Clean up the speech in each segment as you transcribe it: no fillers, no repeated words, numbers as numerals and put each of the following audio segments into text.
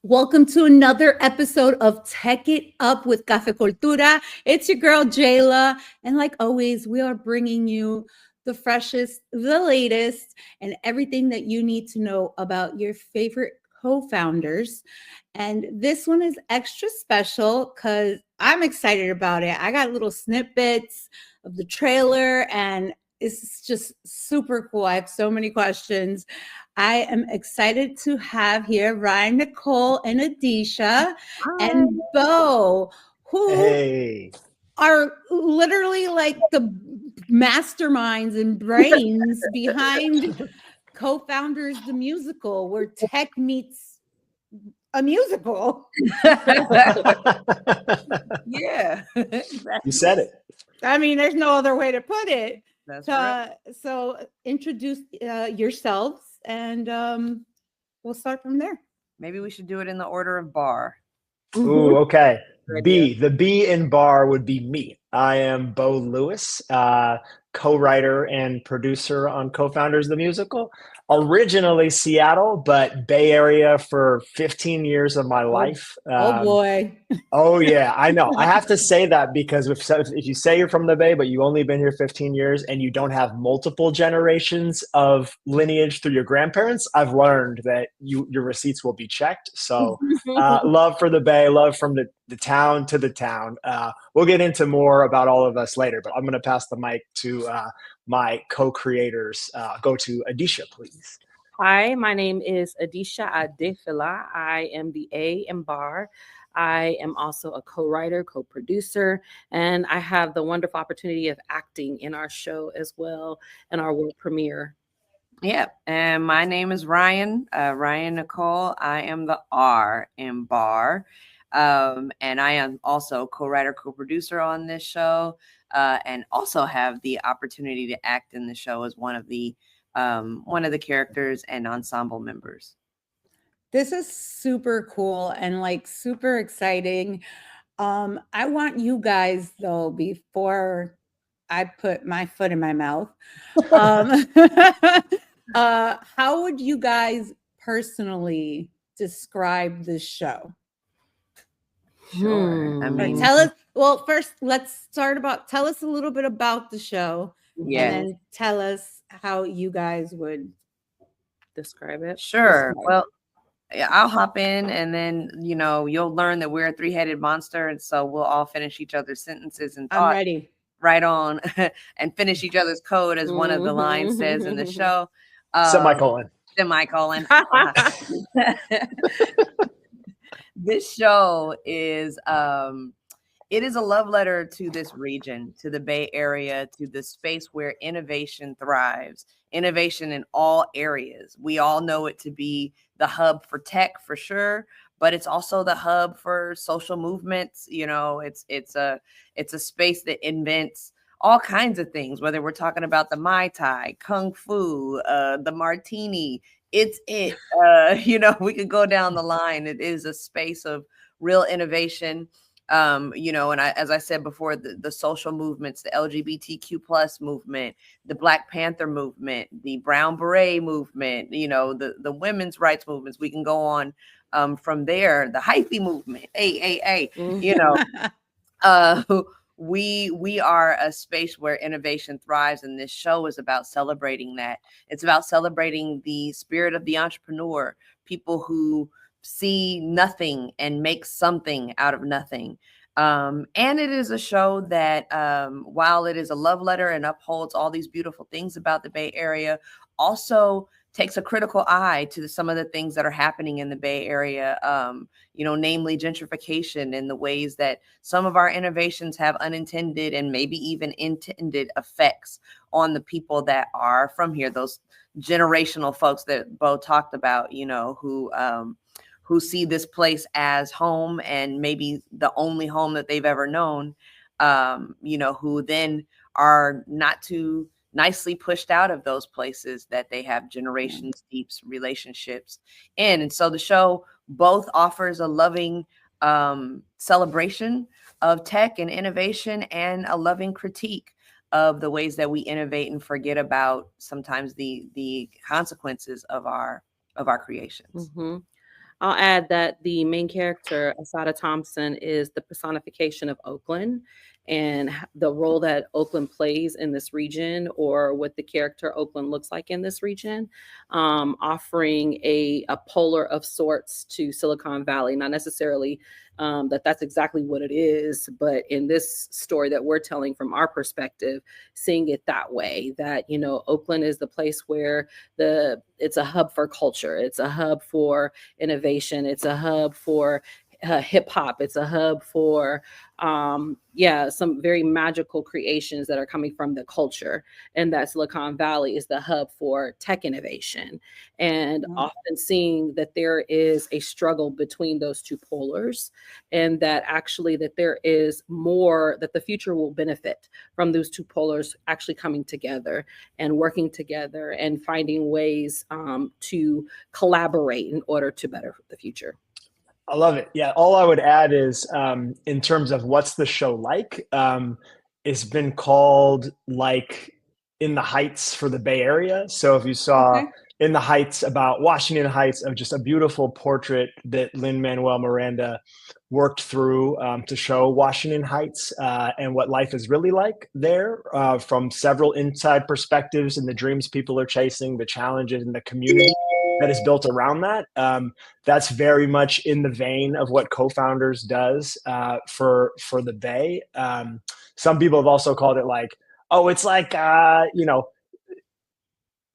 Welcome to another episode of Tech It Up with Cafe Cultura. It's your girl, Jaylah. And like always, we are bringing you the freshest, the latest, and everything that you need to know about your favorite co-founders. And this one is extra special because I'm excited about it. I got little snippets of the trailer and it's just super cool. I have so many questions. I am excited to have here Ryan, Nicole, and Adesha and Beau, who are literally like the masterminds and brains behind Co-Founders the musical, where tech meets a musical. Yeah. You said it. I mean, there's no other way to put it. That's right. So introduce yourselves and we'll start from there. Maybe we should do it in the order of bar. Ooh, okay. The B in bar would be me. I am Beau Lewis, co-writer and producer on Co-Founders the musical. Originally Seattle, but Bay Area for 15 years of my life. Oh boy. Oh yeah, I know. I have to say that because if you say you're from the Bay, but you've only been here 15 years and you don't have multiple generations of lineage through your grandparents, I've learned that your receipts will be checked. So love for the Bay, love from the town to the town. We'll get into more about all of us later, but I'm going to pass the mic to my co-creators. Go to Adesha, please. Hi, my name is Adesha Adefela. I am the A in bar. I am also a co-writer, co-producer, and I have the wonderful opportunity of acting in our show as well, in our world premiere. Yeah, and my name is Ryan, Ryan Nicole. I am the R in bar, and I am also co-writer, co-producer on this show, and also have the opportunity to act in the show as one of the characters and ensemble members. This is super cool and like super exciting. I want you guys though, before I put my foot in my mouth, how would you guys personally describe this show? Sure. I mean, tell us. Well, first, let's tell us a little bit about the show, yeah, and then tell us how you guys would describe it. Sure. Well, I'll hop in and then, you'll learn that we're a three-headed monster. And so we'll all finish each other's sentences and thoughts. I'm ready. Right on and finish each other's code, as one of the lines says in the show. Semicolon. This show is it is a love letter to this region, to the Bay Area, to the space where innovation thrives, innovation in all areas. We all know it to be the hub for tech for sure, but it's also the hub for social movements. It's a space that invents all kinds of things, whether we're talking about the Mai Tai, Kung Fu, the Martini. We could go down the line. It is a space of real innovation. And as I said before, the social movements, the LGBTQ plus movement, the Black Panther movement, the Brown Beret movement, the women's rights movements. We can go on from there. The hyphy movement, we are a space where innovation thrives, and this show is about celebrating that. It's about celebrating the spirit of the entrepreneur, people who see nothing and make something out of nothing. And it is a show that, while it is a love letter and upholds all these beautiful things about the Bay Area, also takes a critical eye to some of the things that are happening in the Bay Area, namely gentrification and the ways that some of our innovations have unintended and maybe even intended effects on the people that are from here, those generational folks that Beau talked about, who see this place as home and maybe the only home that they've ever known, who then are not too nicely pushed out of those places that they have generations deep relationships in. And so the show both offers a loving celebration of tech and innovation and a loving critique of the ways that we innovate and forget about sometimes the consequences of our creations. Mm-hmm. I'll add that the main character, Asada Thompson, is the personification of Oakland and the role that Oakland plays in this region, or what the character Oakland looks like in this region, offering a polar of sorts to Silicon Valley. Not necessarily that's exactly what it is, but in this story that we're telling from our perspective, seeing it that way, that, you know, Oakland is the place where it's a hub for culture, it's a hub for innovation, it's a hub for hip hop, it's a hub for some very magical creations that are coming from the culture, and that Silicon Valley is the hub for tech innovation. And often seeing that there is a struggle between those two polars, and that actually that there is more, that the future will benefit from those two polars actually coming together and working together and finding ways to collaborate in order to better the future. I love it. Yeah. All I would add is, in terms of what's the show like, it's been called like In the Heights for the Bay Area. So if you saw In the Heights about Washington Heights, of just a beautiful portrait that Lin-Manuel Miranda worked through to show Washington Heights and what life is really like there, from several inside perspectives and the dreams people are chasing, the challenges and the community that is built around that. That's very much in the vein of what Cofounders does for the Bay. Some people have also called it like, oh, it's like,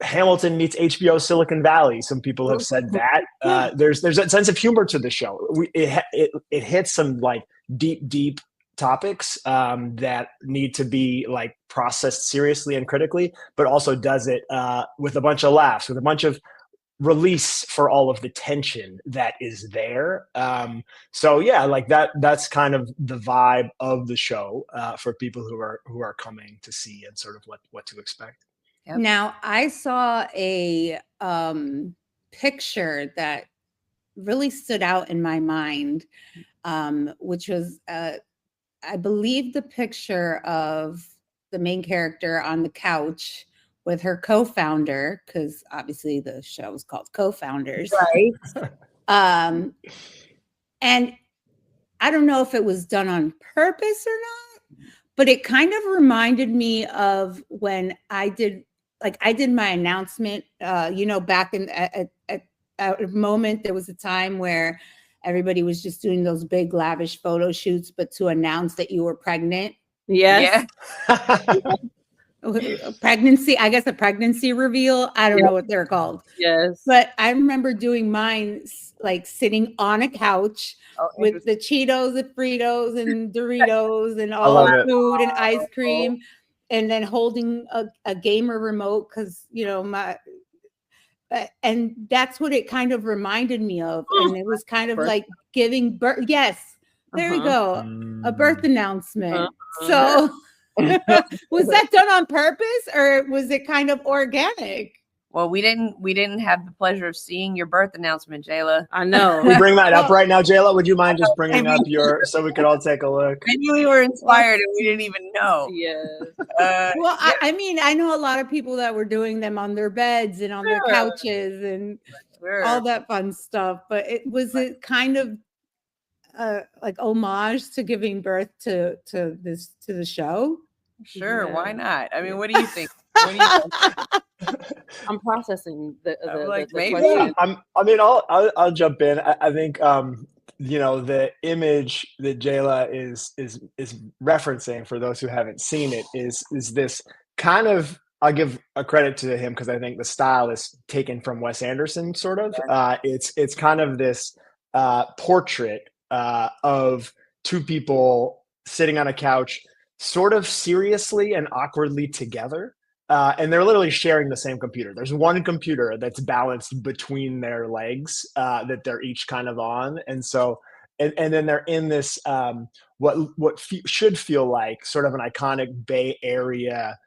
Hamilton meets HBO Silicon Valley. Some people have said that. There's a sense of humor to the show. It hits some like deep topics that need to be like processed seriously and critically, but also does it with a bunch of laughs, with a bunch of release for all of the tension that is there. So yeah, like that's kind of the vibe of the show for people who are coming to see, and sort of what to expect. Yep. Now, I saw a picture that really stood out in my mind, which was, I believe, the picture of the main character on the couch with her co-founder, because obviously the show is called Cofounders. Right. And I don't know if it was done on purpose or not, but it kind of reminded me of when I did my announcement, back in at a moment, there was a time where everybody was just doing those big lavish photo shoots, but to announce that you were pregnant. Yes. Yeah. A pregnancy reveal. I don't know what they're called. Yes. But I remember doing mine like sitting on a couch with the Cheetos and Fritos and Doritos and all the food and ice cream, and then holding a gamer remote, because and that's what it kind of reminded me of. And it was kind of like giving birth. Yes, there you go. A birth announcement. So was that done on purpose, or was it kind of organic? Well, we didn't have the pleasure of seeing your birth announcement, Jaylah. I know. We bring that up right now, Jaylah. Would you mind just bringing up so we could all take a look? Maybe we were inspired and we didn't even know. Yes. Well, yeah. I mean, I know a lot of people that were doing them on their beds and on their couches and all that fun stuff. But was it kind of like homage to giving birth to the show? Sure, Yeah. why not? I mean, what do you think? What do you think? I'm processing the maybe. question. I'll jump in. I think the image that Jaylah is referencing, for those who haven't seen it, is this kind of, I'll give a credit to him because I think the style is taken from Wes Anderson, sort of. It's kind of this portrait of two people sitting on a couch, sort of seriously and awkwardly together. And they're literally sharing the same computer. There's one computer that's balanced between their legs that they're each kind of on. And so, and then they're in this, should feel like sort of an iconic Bay Area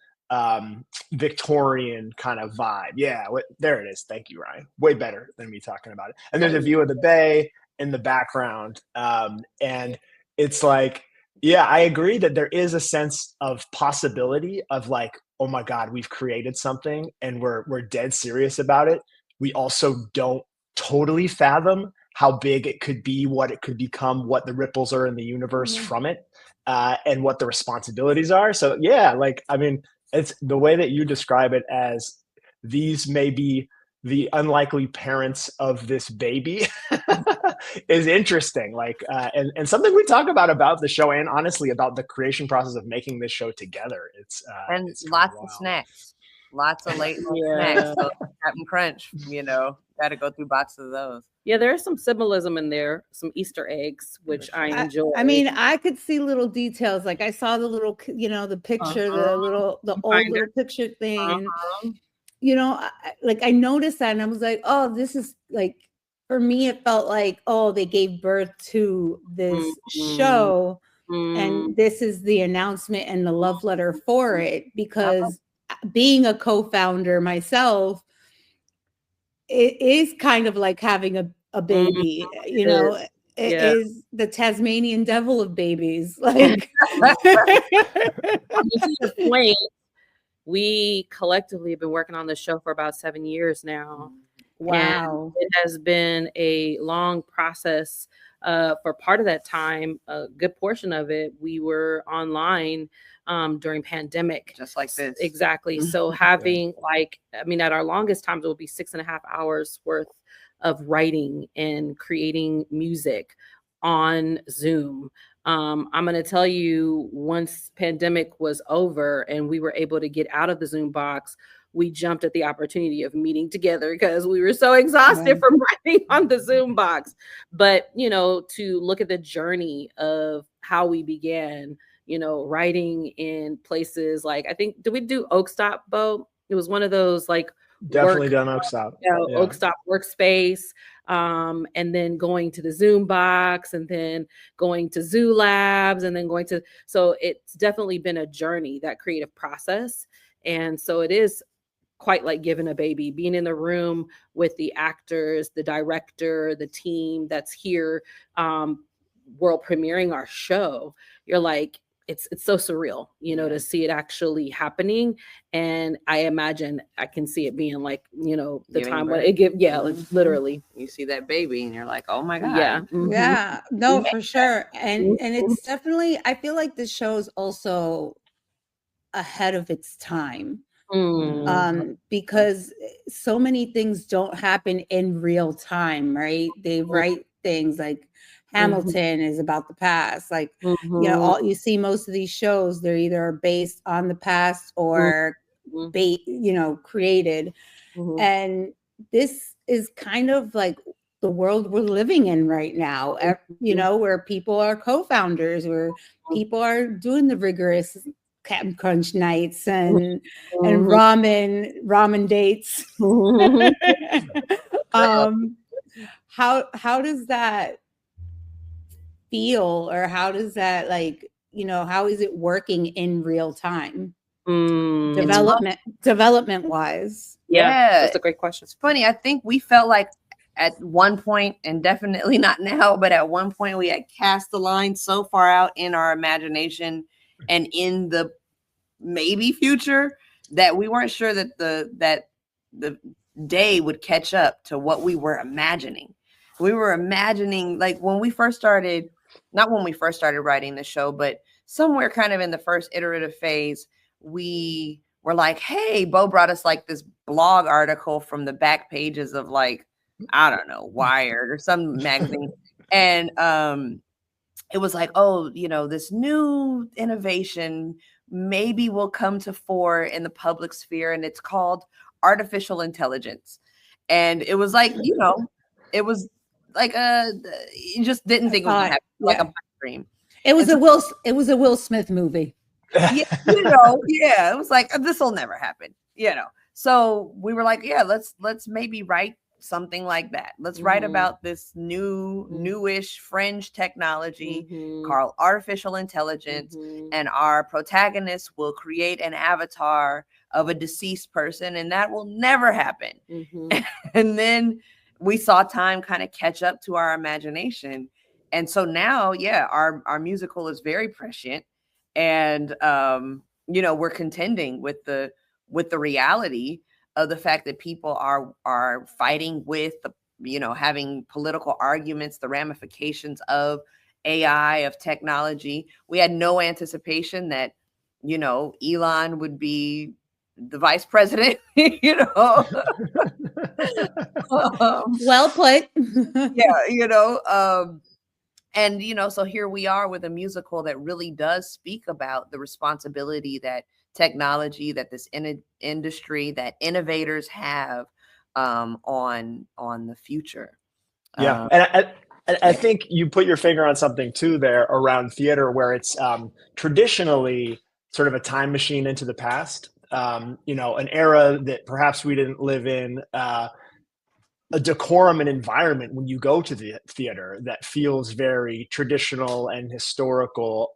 Victorian kind of vibe. Yeah, there it is. Thank you, Ryan. Way better than me talking about it. And there's a view of the bay in the background. And it's like, yeah, I agree that there is a sense of possibility of like, oh my God, we've created something and we're dead serious about it. We also don't totally fathom how big it could be, what it could become, what the ripples are in the universe from it, and what the responsibilities are. So yeah, like, I mean, it's the way that you describe it as these may be the unlikely parents of this baby is interesting. Like, and something we talk about the show, and honestly about the creation process of making this show together. And it's lots of snacks, lots of late night snacks. So Captain Crunch, got to go through boxes of those. Yeah, there's some symbolism in there, some Easter eggs, which I enjoy. I mean, I could see little details. Like I saw the little, the picture, the old little picture thing. Like I noticed that and I was like, oh, this is like, for me, it felt like, oh, they gave birth to this show. And this is the announcement and the love letter for it, because being a co-founder myself, it is kind of like having a baby, it is the Tasmanian devil of babies. Like, to your point, we collectively have been working on this show for about 7 years now. Wow. And it has been a long process. For part of that time, a good portion of it, we were online during pandemic. Just like this. Exactly. So having at our longest times, it will be 6.5 hours worth of writing and creating music on Zoom. I'm going to tell you, once pandemic was over and we were able to get out of the Zoom box, we jumped at the opportunity of meeting together because we were so exhausted from writing on the Zoom box. But, to look at the journey of how we began, writing in places like, I think, did we do Oak Stop, Beau? It was one of those like definitely done Oak Stop. Oak Stop workspace. And then going to the Zoom box, and then going to Zoo Labs, and then so it's definitely been a journey, that creative process. And so it is quite like giving a baby, being in the room with the actors, the director, the team that's here, world premiering our show. You're like, it's so surreal, to see it actually happening. And I imagine I can see it being like, the Giving time birth. when it give, like literally. You see that baby and you're like, oh my God. Yeah. Yeah, no, for sure. And it's definitely, I feel like this show is also ahead of its time. Because so many things don't happen in real time, right? They write things like Hamilton is about the past. Like, you see most of these shows, they're either based on the past or created. And this is kind of like the world we're living in right now, where people are co-founders, where people are doing the rigorous Captain Crunch nights and ramen dates. How does that feel, or how does that, like, how is it working in real time, development wise? Yeah, that's a great question. It's funny. I think we felt like at one point, and definitely not now, but at one point we had cast the line so far out in our imagination and in the maybe future that we weren't sure that the day would catch up to what we were imagining. We were imagining, like, when we first started, not when we first started writing the show, but somewhere kind of in the first iterative phase, we were like, hey, Beau brought us like this blog article from the back pages of, like, I don't know, Wired or some magazine. And it was like, oh, this new innovation maybe will come to fore in the public sphere, and it's called artificial intelligence. And it was like, it was like you just didn't think it was gonna happen, like a pipe dream. It was a Will Smith movie. Yeah, it was like, this will never happen, So we were like, yeah, let's maybe write something like that. Let's write about this newish fringe technology called artificial intelligence, and our protagonist will create an avatar of a deceased person, and that will never happen. And then we saw time kind of catch up to our imagination, and so now, our musical is very prescient, and we're contending with the reality of the fact that people are fighting with having political arguments, the ramifications of AI, of technology. We had no anticipation that, Elon would be the vice president, Well put. Yeah, and so here we are with a musical that really does speak about the responsibility that technology, that this industry, that innovators have on the future. Yeah, and I think you put your finger on something too there around theater, where it's traditionally sort of a time machine into the past. An era that perhaps we didn't live in. A decorum and environment when you go to the theater that feels very traditional and historical.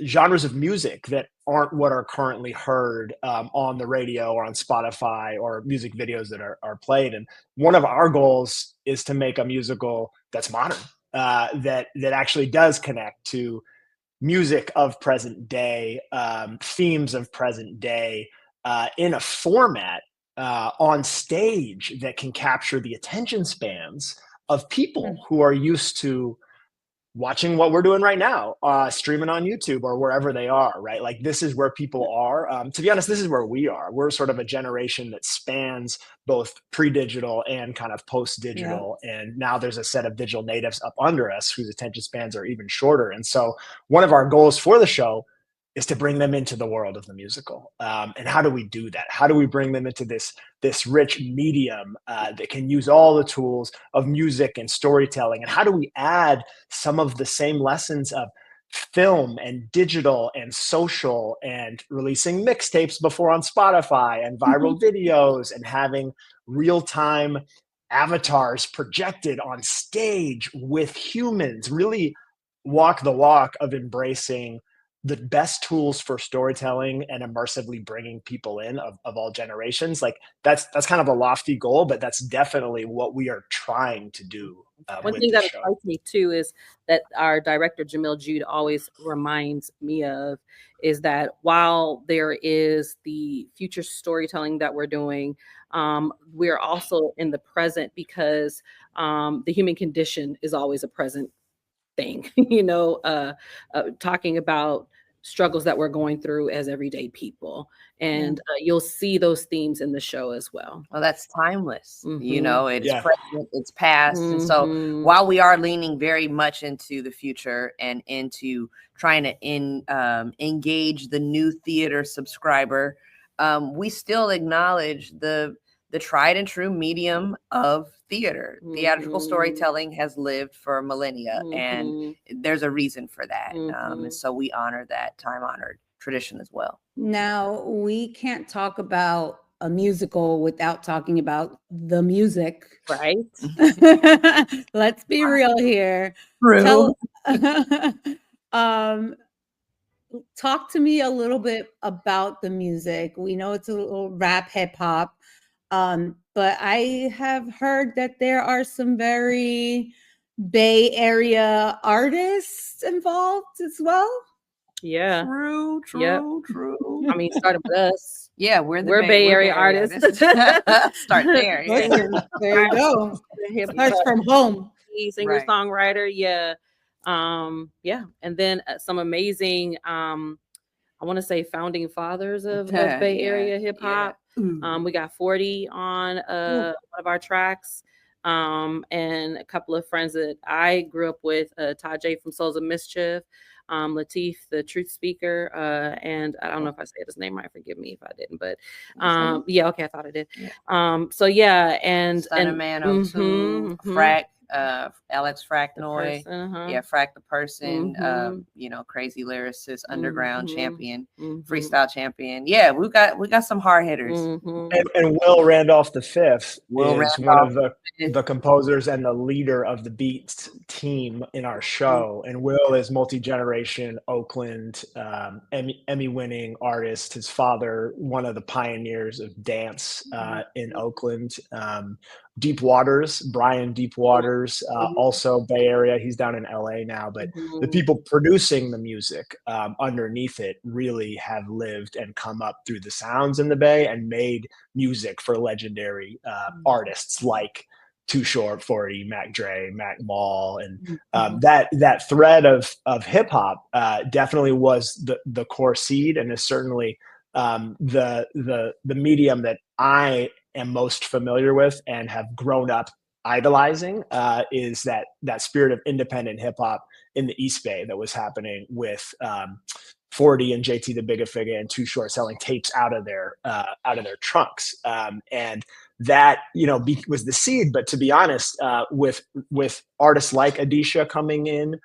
Genres of music that aren't what are currently heard on the radio or on Spotify, or music videos that are played. And one of our goals is to make a musical that's modern, that actually does connect to music of present day, themes of present day, in a format on stage that can capture the attention spans of people who are used to watching what we're doing right now, streaming on YouTube or wherever they are, right? Like, this is where people are. To be honest, this is where we are. We're sort of a generation that spans both pre-digital and kind of post-digital. Yeah. And now there's a set of digital natives up under us whose attention spans are even shorter. And so one of our goals for the show is to bring them into the world of the musical. And how do we do that? How do we bring them into this rich medium that can use all the tools of music and storytelling? And how do we add some of the same lessons of film and digital and social, and releasing mixtapes before on Spotify, and viral videos, and having real-time avatars projected on stage with humans? Really walk the walk of embracing the best tools for storytelling and immersively bringing people in of all generations. Like, that's kind of a lofty goal, but that's definitely what we are trying to do. One thing that excites me too is that our director, Jamil Jude, always reminds me of is that while there is the future storytelling that we're doing, we're also in the present, because the human condition is always a present thing, talking about struggles that we're going through as everyday people. And you'll see those themes in the show as well. Well, that's timeless. It's present, it's past. And so while we are leaning very much into the future and into trying to engage the new theater subscriber, we still acknowledge the tried and true medium of theater. Theatrical storytelling has lived for millennia, and there's a reason for that. And so we honor that time-honored tradition as well. Now, we can't talk about a musical without talking about the music. Right. Let's be real here. True. Talk to me a little bit about the music. We know it's a little rap, hip hop. But I have heard that there are some very Bay Area artists involved as well. Yeah. True. I mean, starting with us. Yeah, we're Bay Area artists. Start there. Yeah. There you go. Starts from home. Singer, songwriter. Yeah. And then some amazing, I want to say founding fathers of Bay Area hip hop. We got 40 on one of our tracks, and a couple of friends that I grew up with, Tajay from Souls of Mischief, Latif, the truth speaker, and I don't know if I said his name right, forgive me if I didn't, but okay, I thought I did. And Stunner Man O2, Frack, Alex Fracknoy, Frack the Person, crazy lyricist, underground champion, freestyle champion. Yeah, we got some hard hitters. And Will Randolph V is one of the composers and the leader of the Beats team in our show. And Will is multi-generation Oakland Emmy-winning artist. His father, one of the pioneers of dance in Oakland. Deep Waters, Brian Deep Waters, also Bay Area. He's down in LA now, but the people producing the music underneath it really have lived and come up through the sounds in the Bay and made music for legendary artists like Too Short, 40, Mac Dre, Mac Mall, and that thread of hip hop definitely was the core seed, and is certainly the medium that I am most familiar with and have grown up idolizing, is that spirit of independent hip hop in the East Bay that was happening with 40 and JT the Bigga Figga and Too Short selling tapes out of their trunks, and that was the seed. But to be honest, with artists like Adesha coming in,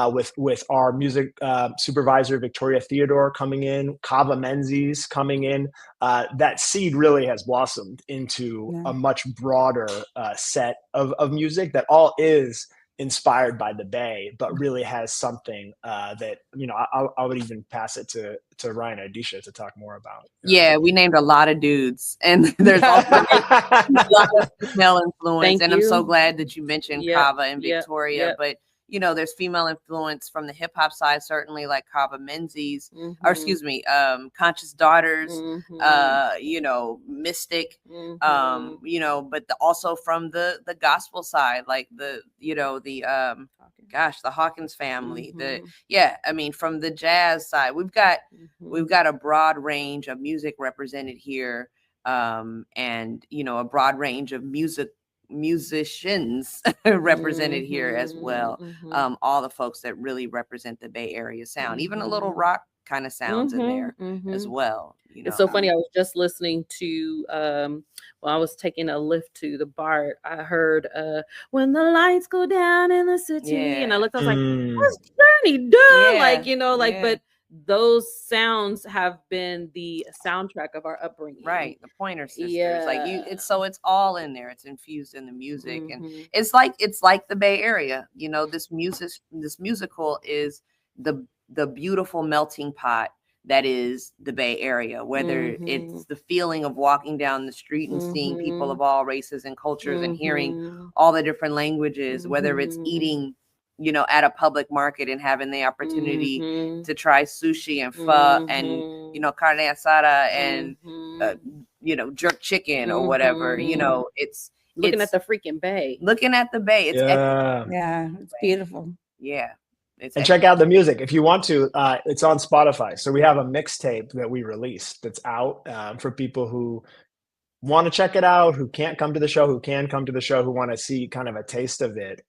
with our music supervisor Victoria Theodore coming in, Kava Menzies coming in, that seed really has blossomed into a much broader set of music that all is inspired by the Bay, but really has something that I would even pass it to Ryan and Adesha to talk more about. Yeah, we named a lot of dudes, and there's also a lot of female influence. I'm so glad that you mentioned Kava and Victoria, but there's female influence from the hip hop side, certainly, like Kava Menzies, or excuse me, Conscious Daughters, Mystic, but also from the gospel side, like the Hawkins family, from the jazz side, we've got a broad range of music represented here, and a broad range of musicians represented here as well. All the folks that really represent the Bay Area sound, even a little rock kind of sounds in there as well. It's so funny. I was just listening to while I was taking a lift to the BART, I heard When the Lights Go Down in the City, and I looked, I was like, what's Journey doing? But those sounds have been the soundtrack of our upbringing, right? The Pointer Sisters, like it's all in there. It's infused in the music, and it's like the Bay Area. This musical is the beautiful melting pot that is the Bay Area. Whether it's the feeling of walking down the street and seeing people of all races and cultures and hearing all the different languages, whether it's eating at a public market and having the opportunity to try sushi and pho and, carne asada and, jerk chicken or whatever, it's looking at the freaking Bay. Looking at the Bay. It's it's beautiful. Yeah. And check out the music if you want to. It's on Spotify. So we have a mixtape that we released that's out for people who want to check it out, who can't come to the show, who can come to the show, who want to see kind of a taste of it.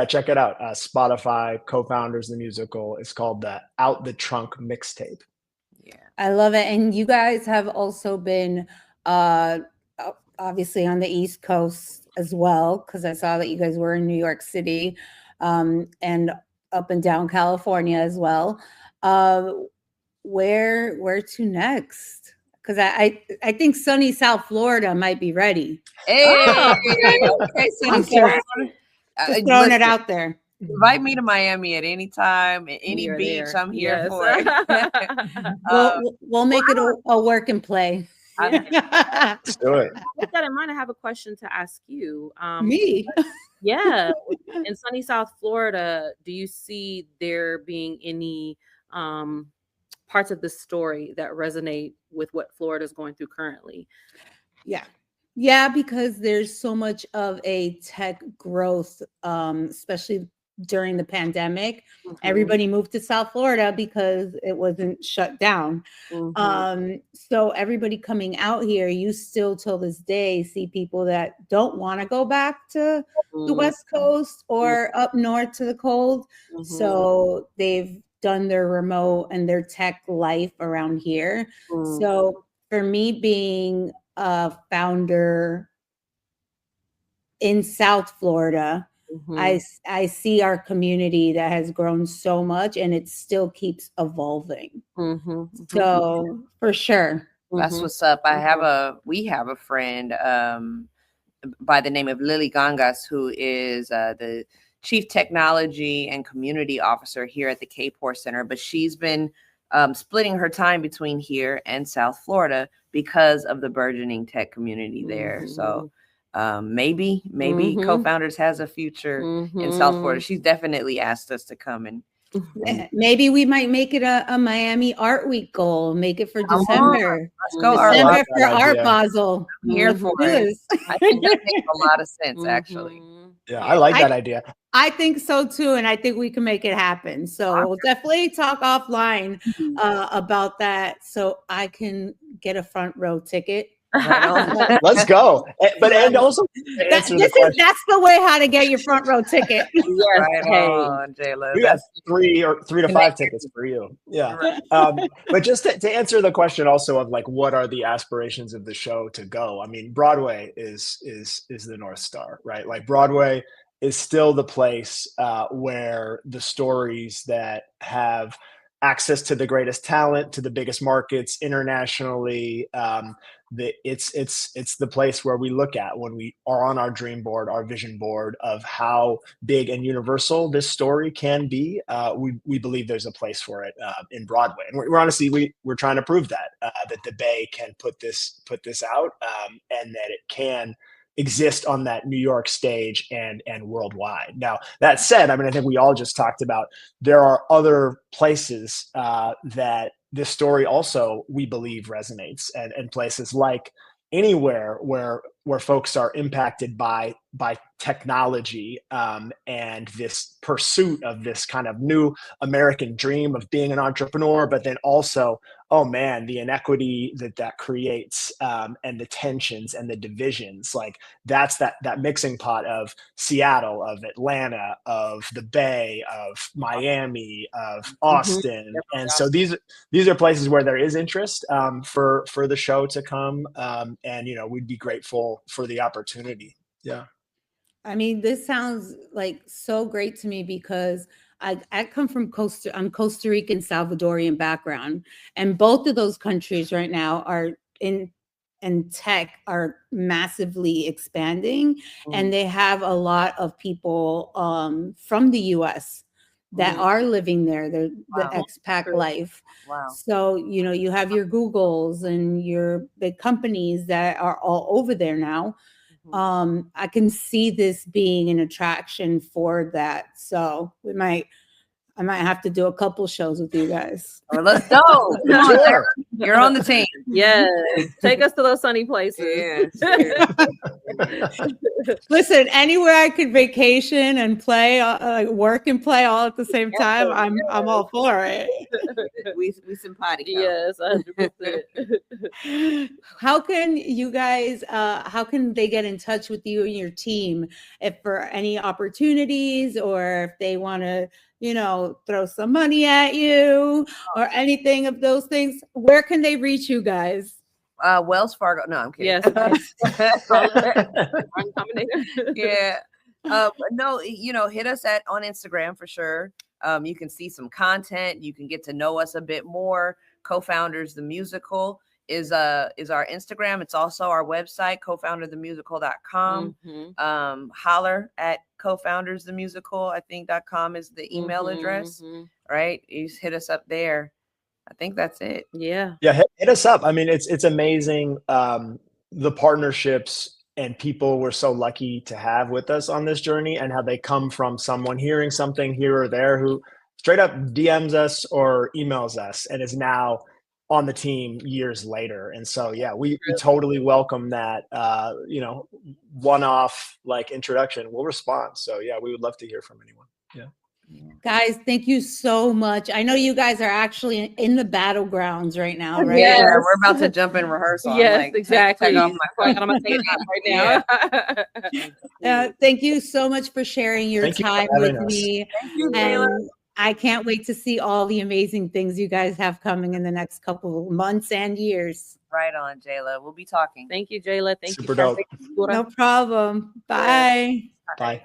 Check it out. Spotify, Co-Founders, the musical. It's called the Out the Trunk mixtape. Yeah, I love it. And you guys have also been obviously on the East Coast as well, because I saw that you guys were in New York City, and up and down California as well. Where to next? Because I think sunny South Florida might be ready. Hey, I'm just throwing it out there. Invite me to Miami at any time, at any beach. There. I'm here for it. We'll make it a work and play. Let's do it. With that in mind, I have a question to ask you. Me? Yeah. In sunny South Florida, do you see there being any parts of the story that resonate with what Florida is going through currently? Yeah, because there's so much of a tech growth, especially during the pandemic. Everybody moved to South Florida because it wasn't shut down. So everybody coming out here, you still till this day see people that don't want to go back to the West Coast or up north to the cold. So they've done their remote and their tech life around here. So for me, being a founder in South Florida, I see our community that has grown so much, and it still keeps evolving. So for sure, that's what's up. We have a friend by the name of Lily Gangas, who is the Chief Technology and Community Officer here at the K-Port Center, but she's been splitting her time between here and South Florida because of the burgeoning tech community there. So maybe Co-Founders has a future in South Florida. She's definitely asked us to come and Maybe we might make it a Miami Art Week goal. Make it for Come on. December. Let's go. I December love for that Art idea. Basel. I'm here for Do it. this. I think that makes a lot of sense, actually. Yeah, I like that idea. I think so too, and I think we can make it happen. So we'll definitely talk offline about that, so I can get a front row ticket. Let's go. But and also to answer the question, That's the way how to get your front row ticket. Yes, Right on, Jaylah. we got 3 to 5 tickets for you. Yeah. But just to answer the question also of like, what are the aspirations of the show to go? I mean, Broadway is the North Star, right? Like Broadway is still the place where the stories that have access to the greatest talent, to the biggest markets internationally, it's the place where we look at when we are on our dream board, our vision board of how big and universal this story can be. We believe there's a place for it in Broadway, and we're honestly we're trying to prove that that the Bay can put this out, and that it can exist on that New York stage and worldwide. Now, that said, I mean, I think we all just talked about there are other places that this story also, we believe, resonates, and places like anywhere where folks are impacted by technology and this pursuit of this kind of new American dream of being an entrepreneur, but then also, oh man, the inequity that creates and the tensions and the divisions, like that's that mixing pot of Seattle, of Atlanta, of the Bay, of Miami, of Austin. And so these are places where there is interest for the show to come, and we'd be grateful for the opportunity. Yeah. I mean, this sounds like so great to me because I come from I'm Costa Rican Salvadorian background, and both of those countries right now are in tech are massively expanding, and they have a lot of people from the US that are living there, the expat life. Wow. So, you have your Googles and your big companies that are all over there now. I can see this being an attraction for that. So I might have to do a couple shows with you guys. Well, let's go. Come on, Sarah. You're on the team. Yes. Take us to those sunny places. Listen, anywhere I could vacation and play, work and play all at the same time, I'm all for it. We simpatico. Yes, 100%. How can you guys, how can they get in touch with you and your team if for any opportunities, or if they want to, throw some money at you or anything of those things? Where can they reach you guys? Wells Fargo. No, I'm kidding. Yes. Yeah. No, hit us on Instagram for sure. You can see some content. You can get to know us a bit more. Cofounders the Musical is our Instagram. It's also our website, cofounderthemusical.com. Holler at Cofounders the Musical, I think .com is the email address. Right? You just hit us up there. I think that's it. Yeah. Hit us up. I mean, it's amazing the partnerships and people we're so lucky to have with us on this journey, and how they come from someone hearing something here or there who straight up DMs us or emails us and is now on the team years later. And so, yeah, we totally welcome that, one-off introduction. We'll respond. So yeah, we would love to hear from anyone. Yeah. Guys, thank you so much. I know you guys are actually in the battlegrounds right now, right? Yeah, we're about to jump in rehearsal. Yes, exactly. Take off my phone. I'm going to take it right now. Thank you so much for sharing your time with me. Thank you, and I can't wait to see all the amazing things you guys have coming in the next couple of months and years. Right on, Jaylah. We'll be talking. Thank you, Jaylah. Thank Super you. dope. No problem. Bye. Bye.